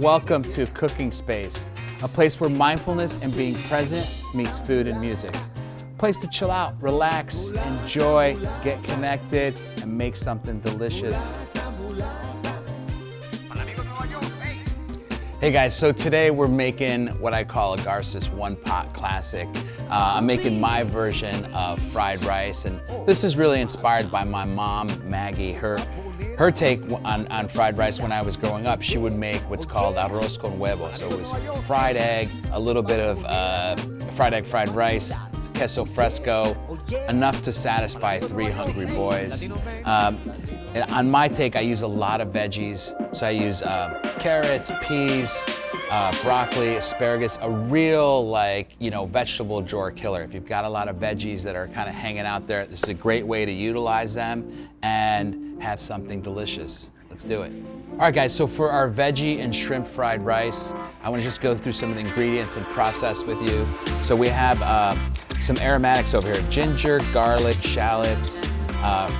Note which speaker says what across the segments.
Speaker 1: Welcome to Cooking Space, a place where mindfulness and being present meets food and music. A place to chill out, relax, enjoy, get connected, and make something delicious. Hey guys, so today we're making what I call a Garces one-pot classic. I'm making my version of fried rice, and this is really inspired by my mom, Maggie. Her take on fried rice when I was growing up, she would make what's called arroz con huevo. So it was fried egg, a little bit of fried egg, fried rice, queso fresco, enough to satisfy 3 hungry boys. And on my take, I use a lot of veggies. So I use carrots, peas, broccoli, asparagus, a real vegetable drawer killer. If you've got a lot of veggies that are kind of hanging out there, this is a great way to utilize them and have something delicious. Let's do it. All right guys, so for our veggie and shrimp fried rice, I want to just go through some of the ingredients and process with you. So we have some aromatics over here, ginger, garlic, shallots.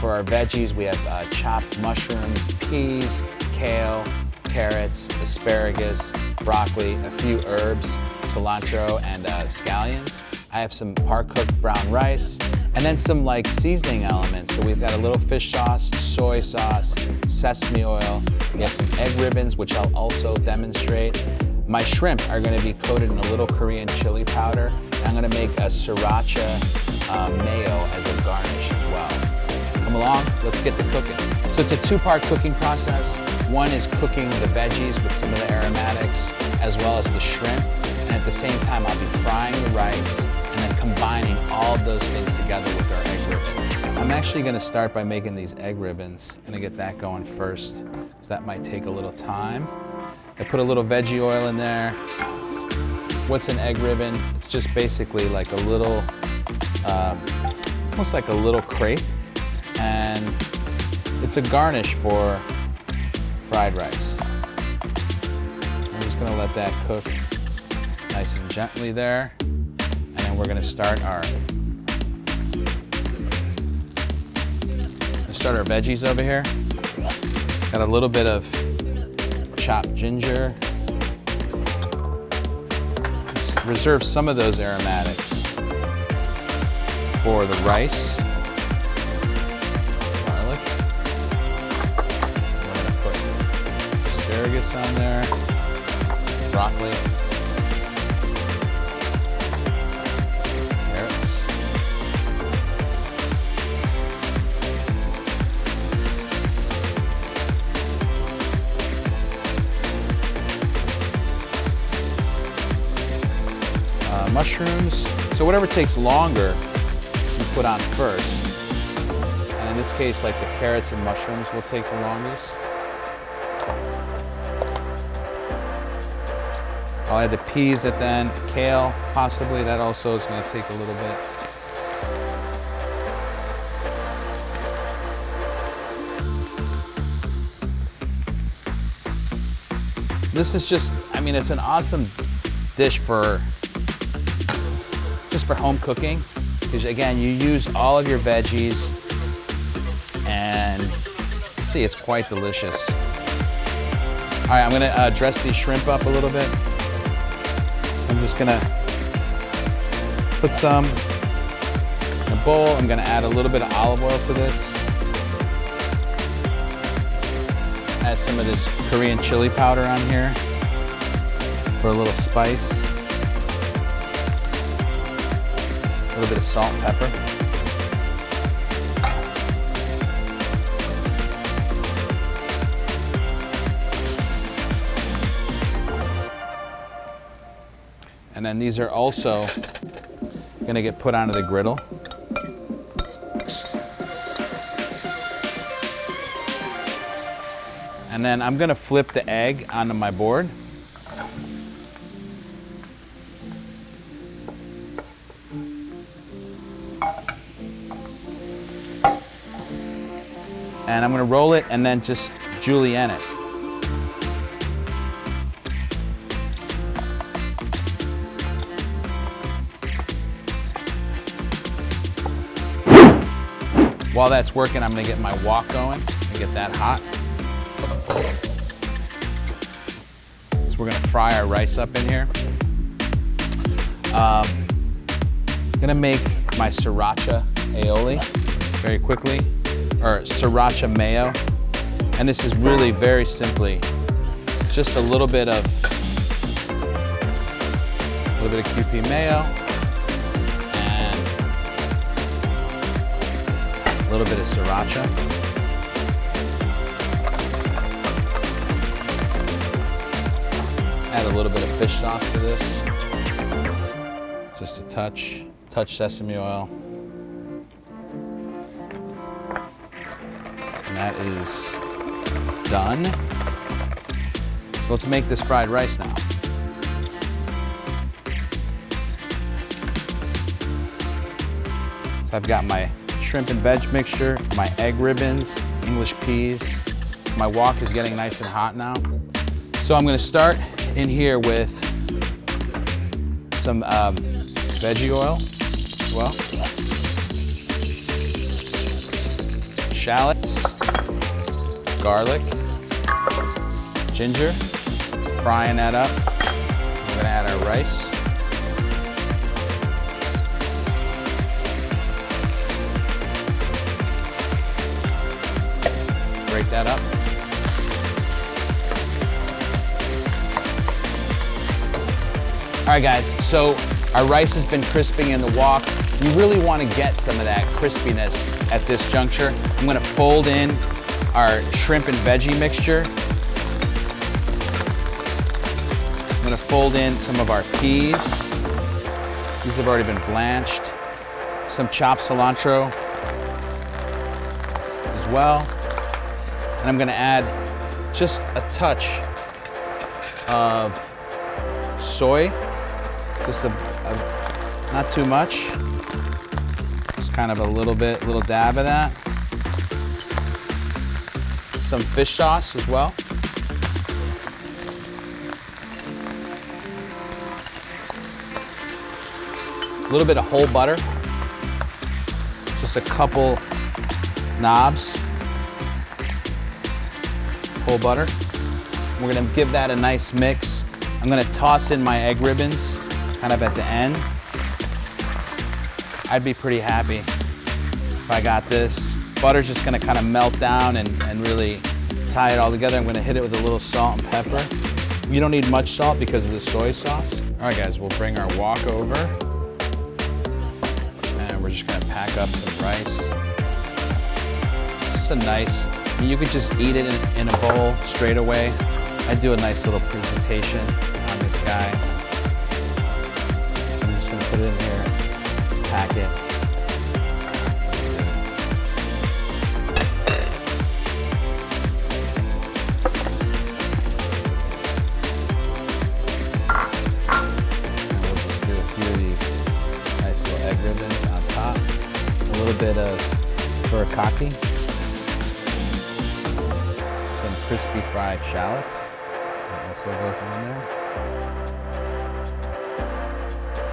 Speaker 1: For our veggies, we have chopped mushrooms, peas, kale, carrots, asparagus, broccoli, a few herbs, cilantro, and scallions. I have some par-cooked brown rice, and then some seasoning elements. So we've got a little fish sauce, soy sauce, sesame oil. We have some egg ribbons, which I'll also demonstrate. My shrimp are gonna be coated in a little Korean chili powder. And I'm gonna make a sriracha mayo as a garnish as well. Come along, let's get to cooking. So it's a 2-part cooking process. One is cooking the veggies with some of the aromatics, as well as the shrimp. And at the same time, I'll be frying the rice and then combining all of those things together with our egg ribbons. I'm actually gonna start by making these egg ribbons. I'm gonna get that going first, so that might take a little time. I put a little veggie oil in there. What's an egg ribbon? It's just basically like a little, almost like a little crepe. And it's a garnish for fried rice. I'm just gonna let that cook nice and gently there. And then we're gonna start our veggies over here. Got a little bit of chopped ginger. Just reserve some of those aromatics for the rice. Garlic. We're gonna put asparagus on there. Broccoli. Carrots. Mushrooms. So whatever takes longer, you put on first. And in this case, like the carrots and mushrooms will take the longest. I'll add the peas at the end, kale, possibly. That also is going to take a little bit. This is just, it's an awesome dish for home cooking, because again, you use all of your veggies and see, it's quite delicious. All right, I'm gonna dress these shrimp up a little bit. I'm just gonna put some in a bowl. I'm gonna add a little bit of olive oil to this. Add some of this Korean chili powder on here for a little spice. A little bit of salt and pepper. And then these are also gonna get put onto the griddle. And then I'm gonna flip the egg onto my board. And I'm gonna roll it and then just julienne it. While that's working, I'm gonna get my wok going and get that hot. is we're gonna fry our rice up in here. Gonna make my sriracha aioli very quickly, or sriracha mayo. And this is really very simply just a little bit of QP mayo and a little bit of sriracha. Add a little bit of fish sauce to this. Just a touch sesame oil. And that is done. So let's make this fried rice now. So I've got my shrimp and veg mixture, my egg ribbons, English peas. My wok is getting nice and hot now. So I'm gonna start in here with some veggie oil as well. Shallots, garlic, ginger, frying that up. We're gonna add our rice. Break that up. All right, guys, so our rice has been crisping in the wok. You really want to get some of that crispiness at this juncture. I'm gonna fold in our shrimp and veggie mixture. I'm gonna fold in some of our peas. These have already been blanched. Some chopped cilantro as well. And I'm gonna add just a touch of soy, just not too much. Just kind of a little dab of that. Some fish sauce as well. A little bit of whole butter. Just a couple knobs. Whole butter. We're gonna give that a nice mix. I'm gonna toss in my egg ribbons kind of at the end. I'd be pretty happy if I got this. Butter's just gonna kind of melt down and really tie it all together. I'm gonna hit it with a little salt and pepper. You don't need much salt because of the soy sauce. All right, guys, we'll bring our wok over. And we're just gonna pack up some rice. Just a nice, you could just eat it in a bowl straight away. I do a nice little presentation on this guy. So I'm just gonna put it in here, pack it. And we'll just do a few of these nice little egg ribbons on top. A little bit of furikake. Some crispy fried shallots. That also goes on there.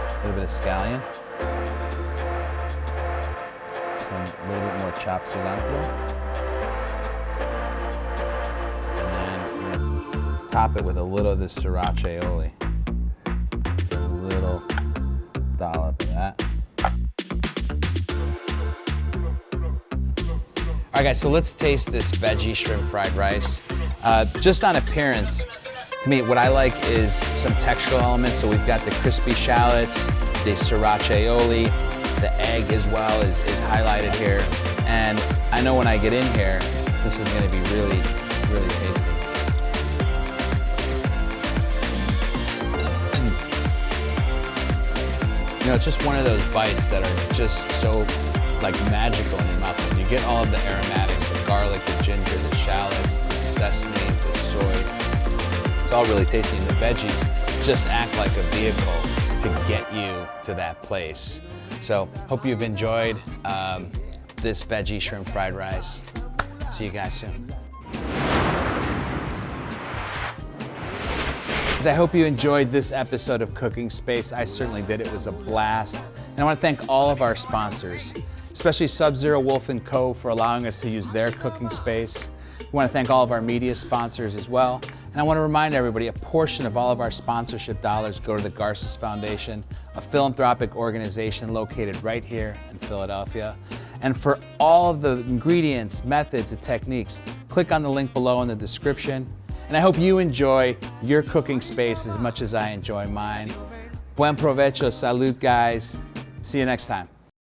Speaker 1: A little bit of scallion. A little bit more chopped cilantro. And then I'm gonna top it with a little of this sriracha aioli. Just a little dollop of that. All right, guys, so let's taste this veggie shrimp fried rice. Just on appearance, to me, what I like is some textural elements. So we've got the crispy shallots, the sriracha aioli, the egg as well is highlighted here. And I know when I get in here, this is gonna be really, really tasty. You know, it's just one of those bites that are just so like magical in your mouth. When you get all of the aromatics, the garlic, the ginger, the shallots, the sesame, the soy, it's all really tasty. And the veggies just act like a vehicle to get you to that place. So hope you've enjoyed this veggie shrimp fried rice. See you guys soon. I hope you enjoyed this episode of Cooking Space. I certainly did. It was a blast. And I want to thank all of our sponsors, especially Sub-Zero Wolf & Co. for allowing us to use their cooking space. We want to thank all of our media sponsors as well. And I want to remind everybody, a portion of all of our sponsorship dollars go to the Garces Foundation, a philanthropic organization located right here in Philadelphia. And for all of the ingredients, methods, and techniques, click on the link below in the description. And I hope you enjoy your cooking space as much as I enjoy mine. Buen provecho, salud, guys. See you next time.